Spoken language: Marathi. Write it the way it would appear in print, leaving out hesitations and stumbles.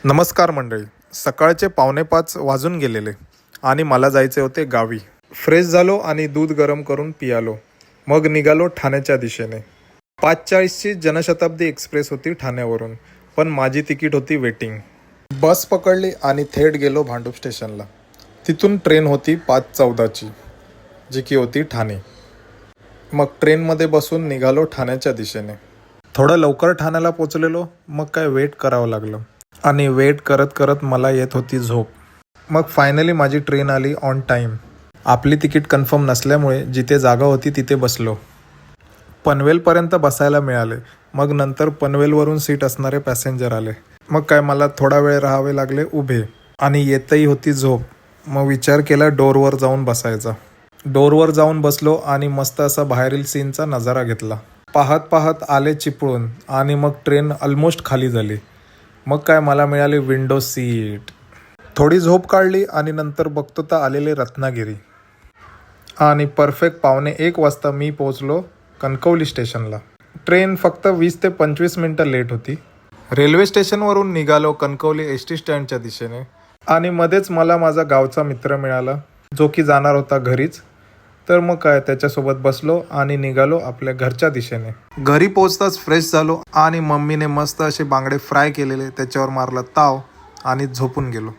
नमस्कार मंडळी. सकाळचे 4:45 वाजून गेलेले आणि मला जायचे होते गावी. फ्रेश झालो आणि दूध गरम करून पियालो. मग निघालो ठाण्याच्या दिशेने. 5:40ची जनशताब्दी एक्सप्रेस होती ठाण्यावरून, पण माझी तिकीट होती वेटिंग. बस पकडली आणि थेट गेलो भांडूप स्टेशनला. तिथून ट्रेन होती 5:14ची, जी की होती ठाणे. मग ट्रेनमध्ये बसून निघालो ठाण्याच्या दिशेने. थोडं लवकर ठाण्याला पोचलेलो, मग काय वेट करावं लागलं आणि वेट करत करत मला येत होती झोप. मग फायनली माझी ट्रेन आली ऑन टाईम. आपली तिकीट कन्फर्म नसल्यामुळे जिथे जागा होती तिथे बसलो. पनवेलपर्यंत बसायला मिळाले. मग नंतर पनवेलवरून सीट असणारे पॅसेंजर आले. मग काय मला थोडा वेळ राहावे लागले उभे आणि येतही होती झोप. मग विचार केला डोरवर जाऊन बसायचा. डोरवर जाऊन बसलो आणि मस्त असा बाहेरील सीनचा नजारा घेतला. पाहत पाहत आले चिपळून आणि मग ट्रेन ऑलमोस्ट खाली झाली. मग काय मला मिळाली विंडो सीट. थोडी झोप काढली आणि नंतर बघतो तर आलेले रत्नागिरी. आणि परफेक्ट 1:15 वाजता मी पोहोचलो कणकवली स्टेशनला. ट्रेन फक्त 20 ते 25 मिनटं लेट होती. रेल्वे स्टेशनवरून निघालो कणकवली एस.टी. स्टँडच्या दिशेने आणि मध्येच मला माझा गावचा मित्र मिळाला, जो की जाणार होता घरीच. तर मग काय त्याच्यासोबत बसलो आणि निघालो आपल्या घरच्या दिशेने. घरी पोहोचताच फ्रेश झालो आणि मम्मीने मस्त असे बांगडे फ्राय केलेले त्याच्यावर मारला ताव आणि झोपून गेलो.